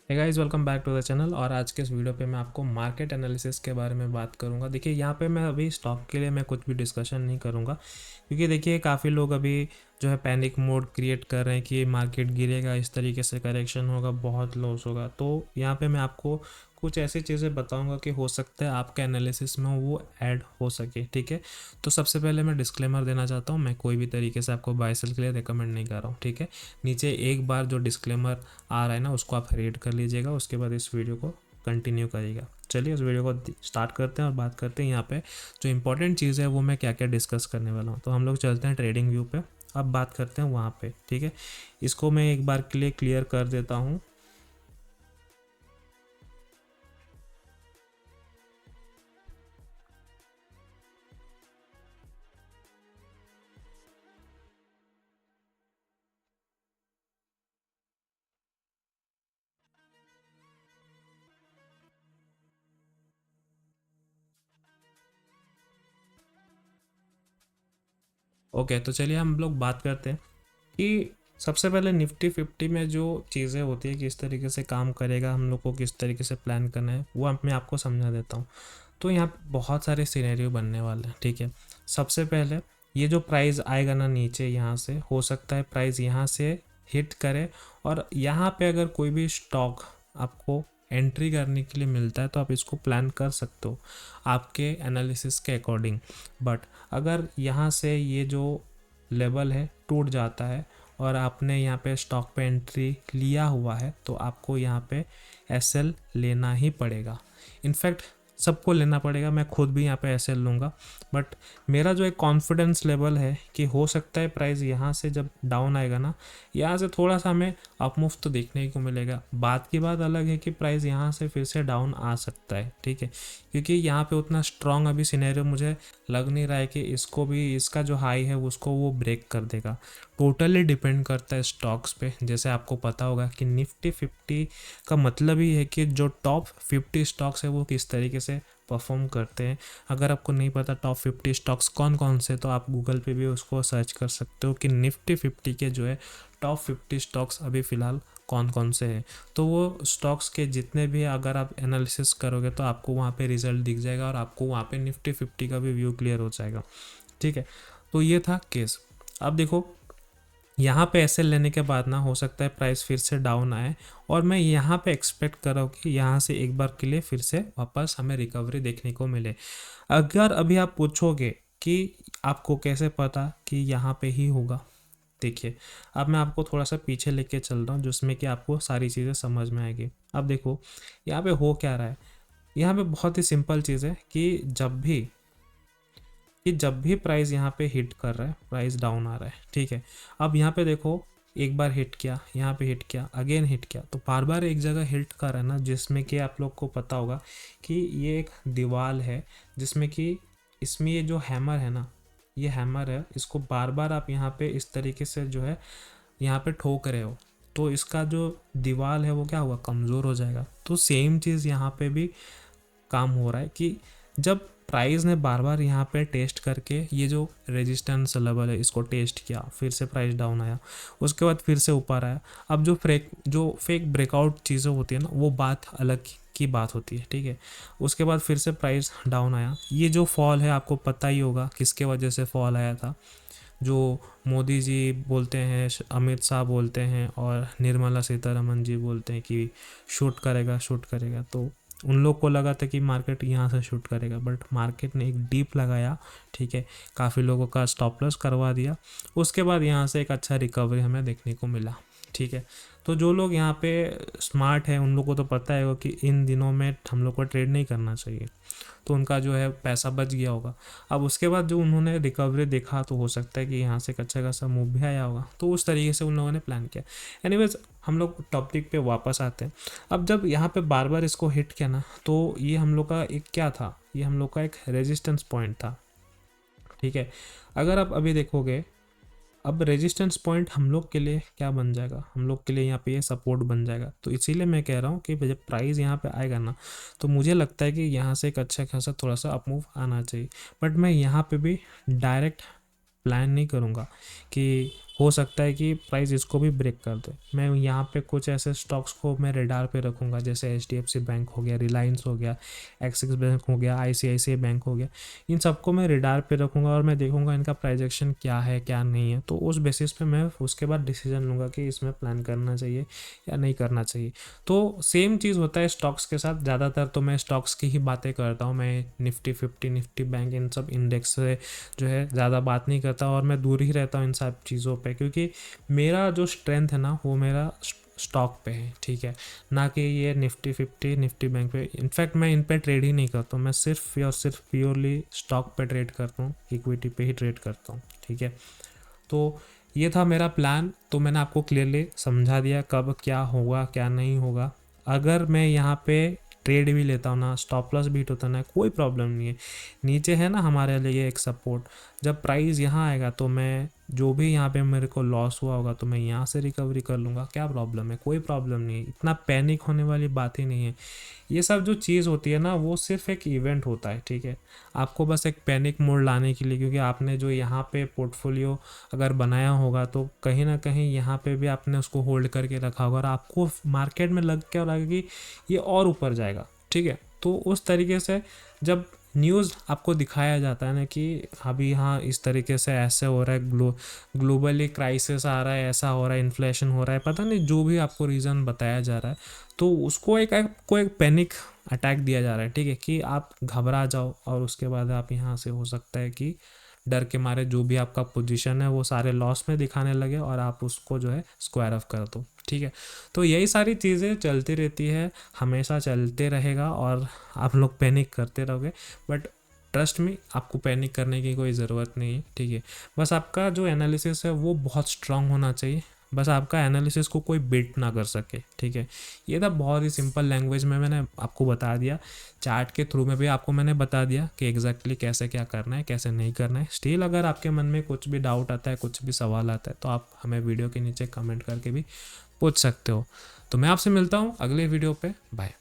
Hey guys, welcome back to the channel. और आज के इस वीडियो पे मैं आपको मार्केट एनालिसिस के बारे में बात करूंगा। देखिए, यहाँ पे मैं अभी स्टॉक के लिए मैं कुछ भी डिस्कशन नहीं करूंगा, क्योंकि देखिए काफ़ी लोग अभी जो है पैनिक मोड क्रिएट कर रहे हैं कि मार्केट गिरेगा, इस तरीके से करेक्शन होगा, बहुत लॉस होगा। तो यहाँ पे मैं आपको कुछ ऐसी चीज़ें बताऊंगा कि हो सकता है आपके एनालिसिस में वो ऐड हो सके। ठीक है, तो सबसे पहले मैं डिस्क्लेमर देना चाहता हूँ, मैं कोई भी तरीके से आपको बाय सेल के लिए रिकमेंड नहीं कर रहा हूँ। ठीक है, नीचे एक बार जो डिस्क्लेमर आ रहा है ना, उसको आप रीड कर लीजिएगा, उसके बाद इस वीडियो को कंटिन्यू करिएगा। चलिए इस वीडियो को स्टार्ट करते हैं और बात करते हैं यहाँ पे जो इंपॉर्टेंट चीज़ है वो मैं क्या क्या डिस्कस करने वाला हूँ। तो हम लोग चलते हैं ट्रेडिंग व्यू पे, अब बात करते हैं वहाँ पे। ठीक है, इसको मैं एक बार के लिए क्लियर कर देता हूँ। ओके, तो चलिए हम लोग बात करते हैं कि सबसे पहले निफ्टी 50 में जो चीज़ें होती है, किस तरीके से काम करेगा, हम लोग को किस तरीके से प्लान करना है, वो मैं आपको समझा देता हूँ। तो यहाँ पे बहुत सारे सिनेरियो बनने वाले हैं। ठीक है, सबसे पहले ये जो प्राइस आएगा ना नीचे, यहाँ से हो सकता है प्राइस यहाँ से हिट करे, और यहाँ पे अगर कोई भी स्टॉक आपको एंट्री करने के लिए मिलता है तो आप इसको प्लान कर सकते हो आपके एनालिसिस के अकॉर्डिंग। बट अगर यहाँ से ये जो लेवल है टूट जाता है और आपने यहाँ पे स्टॉक पे एंट्री लिया हुआ है, तो आपको यहाँ पे एसएल लेना ही पड़ेगा। इनफैक्ट सबको लेना पड़ेगा, मैं खुद भी यहाँ पे एसएल लूँगा। बट मेरा जो एक कॉन्फिडेंस लेवल है कि हो सकता है प्राइस यहाँ से जब डाउन आएगा ना, यहाँ से थोड़ा सा हमें अपमुफ्त तो देखने को मिलेगा। बात की बात अलग है कि प्राइस यहाँ से फिर से डाउन आ सकता है। ठीक है, क्योंकि यहाँ पे उतना स्ट्रॉन्ग अभी सिनेरियो मुझे लग नहीं रहा है कि इसको भी, इसका जो हाई है उसको वो ब्रेक कर देगा। टोटली डिपेंड करता है स्टॉक्स पे। जैसे आपको पता होगा कि निफ्टी 50 का मतलब ही है कि जो टॉप 50 स्टॉक्स है वो किस तरीके से परफॉर्म करते हैं। अगर आपको नहीं पता टॉप 50 स्टॉक्स कौन कौन से, तो आप गूगल पे भी उसको सर्च कर सकते हो कि निफ्टी 50 के जो है टॉप 50 स्टॉक्स अभी फ़िलहाल कौन कौन से हैं। तो वो स्टॉक्स के जितने भी अगर आप एनालिसिस करोगे तो आपको वहाँ पे रिजल्ट दिख जाएगा और आपको वहाँ पे निफ्टी 50 का भी व्यू क्लियर हो जाएगा। ठीक है, तो ये था केस। अब देखो, यहाँ पे एसएल लेने के बाद ना हो सकता है प्राइस फिर से डाउन आए, और मैं यहाँ पे एक्सपेक्ट कर रहा हूँ कि यहाँ से एक बार के लिए फिर से वापस हमें रिकवरी देखने को मिले। अगर अभी आप पूछोगे कि आपको कैसे पता कि यहाँ पे ही होगा, देखिए अब मैं आपको थोड़ा सा पीछे लेके चल रहा हूँ जिसमें कि आपको सारी चीज़ें समझ में आएगी। अब देखो यहाँ पे हो क्या रहा है, यहाँ पे बहुत ही सिंपल चीज़ है कि जब भी प्राइस यहाँ पे हिट कर रहा है, प्राइस डाउन आ रहा है। ठीक है, अब यहाँ पे देखो, एक बार हिट किया, यहाँ पे हिट किया, अगेन हिट किया, तो बार बार एक जगह हिट कर रहा है ना, जिसमें कि आप लोग को पता होगा कि ये एक दीवार है, जिसमें कि इसमें ये जो हैमर है ना, ये हैमर है, इसको बार बार आप यहाँ पे इस तरीके से जो है यहाँ पे ठोक रहे हो, तो इसका जो दीवार है वो क्या हुआ, कमज़ोर हो जाएगा। तो सेम चीज़ यहाँ पे भी काम हो रहा है कि जब प्राइस ने बार बार यहाँ पे टेस्ट करके ये जो रेजिस्टेंस लेवल है इसको टेस्ट किया, फिर से प्राइस डाउन आया, उसके बाद फिर से ऊपर आया। अब जो फेक ब्रेकआउट चीज़ें होती है ना, वो बात अलग की बात होती है। ठीक है, उसके बाद फिर से प्राइस डाउन आया। ये जो फॉल है आपको पता ही होगा किसके वजह से फॉल आया था। जो मोदी जी बोलते हैं, अमित शाह बोलते हैं और निर्मला सीतारमन जी बोलते हैं कि शूट करेगा शूट करेगा, तो उन लोग को लगा था कि मार्केट यहाँ से शूट करेगा, बट मार्केट ने एक डीप लगाया। ठीक है, काफ़ी लोगों का स्टॉप लॉस करवा दिया, उसके बाद यहाँ से एक अच्छा रिकवरी हमें देखने को मिला। ठीक है, तो जो लोग यहाँ पे स्मार्ट है उन लोग को तो पता है कि इन दिनों में हम लोग को ट्रेड नहीं करना चाहिए, तो उनका जो है पैसा बच गया होगा। अब उसके बाद जो उन्होंने रिकवरी देखा, तो हो सकता है कि यहाँ से अच्छा खासा मूव भी आया होगा, तो उस तरीके से उन लोगों ने प्लान किया। एनीवेज, हम लोग टॉपिक पे वापस आते हैं। अब जब यहाँ पे बार बार इसको हिट किया ना, तो ये हम लोग का एक क्या था, ये हम लोग का एक रेजिस्टेंस पॉइंट था। ठीक है, अगर आप अभी देखोगे, अब रेजिस्टेंस पॉइंट हम लोग के लिए क्या बन जाएगा, हम लोग के लिए यहाँ पे ये सपोर्ट बन जाएगा। तो इसीलिए मैं कह रहा हूँ कि जब प्राइस यहाँ पे आएगा ना, तो मुझे लगता है कि यहाँ से एक अच्छा खासा थोड़ा सा अपमूव आना चाहिए। बट मैं यहाँ पे भी डायरेक्ट प्लान नहीं करूँगा कि हो सकता है कि प्राइस इसको भी ब्रेक कर दे। मैं यहाँ पे कुछ ऐसे स्टॉक्स को मैं रेडार पे रखूँगा, जैसे HDFC बैंक हो गया, रिलायंस हो गया, एक्सिस बैंक हो गया, ICICI बैंक हो गया। इन सबको मैं रेडार पे रखूँगा और मैं देखूँगा इनका प्राइजेक्शन क्या है क्या नहीं है। तो उस बेसिस पे मैं उसके बाद डिसीजन लूँगा कि इसमें प्लान करना चाहिए या नहीं करना चाहिए। तो सेम चीज़ होता है स्टॉक्स के साथ। ज़्यादातर तो मैं स्टॉक्स की ही बातें करता हूँ। मैं निफ्टी 50, निफ्टी बैंक, इन सब इंडेक्स से जो है ज़्यादा बात नहीं करता और मैं दूर ही रहता हूँ इन सब चीज़ों पे, क्योंकि मेरा जो स्ट्रेंथ है ना वो मेरा स्टॉक पे है, ठीक है, ना कि ये निफ्टी 50, निफ्टी बैंक पे। इनफैक्ट मैं इन पे ट्रेड ही नहीं करता हूँ। मैं सिर्फ और सिर्फ प्योरली स्टॉक पे ट्रेड करता हूँ, इक्विटी पे ही ट्रेड करता हूँ, ठीक है। तो ये था मेरा प्लान। तो मैंने आपको क्लियरली समझा दिया कब क्या होगा क्या नहीं होगा। अगर मैं यहाँ पे ट्रेड भी लेता हूँ ना, स्टॉप लॉस भी हिट होता ना, कोई प्रॉब्लम नहीं है। नीचे है ना हमारे लिए एक सपोर्ट, जब प्राइस यहाँ आएगा तो मैं जो भी यहाँ पे मेरे को लॉस हुआ होगा तो मैं यहाँ से रिकवरी कर लूँगा। क्या प्रॉब्लम है? कोई प्रॉब्लम नहीं है। इतना पैनिक होने वाली बात ही नहीं है। ये सब जो चीज़ होती है ना वो सिर्फ एक इवेंट होता है, ठीक है। आपको बस एक पैनिक मोड लाने के लिए, क्योंकि आपने जो यहाँ पे पोर्टफोलियो अगर बनाया होगा तो कहीं ना कहीं यहाँ पे भी आपने उसको होल्ड करके रखा होगा और आपको मार्केट में लग क्या लगा कि ये और ऊपर जाएगा, ठीक है। तो उस तरीके से जब न्यूज़ आपको दिखाया जाता है ना कि अभी हाँ इस तरीके से ऐसे हो रहा है, ग्लोबली क्राइसिस आ रहा है, ऐसा हो रहा है, इन्फ्लेशन हो रहा है, पता नहीं जो भी आपको रीज़न बताया जा रहा है, तो उसको आपको एक पैनिक अटैक दिया जा रहा है, ठीक है, कि आप घबरा जाओ और उसके बाद आप यहाँ से हो सकता है कि डर के मारे जो भी आपका पोजीशन है वो सारे लॉस में दिखाने लगे और आप उसको जो है स्क्वायर ऑफ कर दो, ठीक है। तो यही सारी चीज़ें चलती रहती है, हमेशा चलते रहेगा और आप लोग पैनिक करते रहोगे। बट ट्रस्ट में आपको पैनिक करने की कोई ज़रूरत नहीं है, ठीक है। बस आपका जो एनालिसिस है वो बहुत स्ट्रांग होना चाहिए। बस आपका एनालिसिस को कोई बीट ना कर सके, ठीक है। ये था बहुत ही सिंपल लैंग्वेज में मैंने आपको बता दिया। चार्ट के थ्रू में भी आपको मैंने बता दिया कि एग्जैक्टली कैसे क्या करना है कैसे नहीं करना है। स्टिल अगर आपके मन में कुछ भी डाउट आता है, कुछ भी सवाल आता है, तो आप हमें वीडियो के नीचे कमेंट करके भी पूछ सकते हो। तो मैं आपसे मिलता हूँ अगले वीडियो पे। बाय।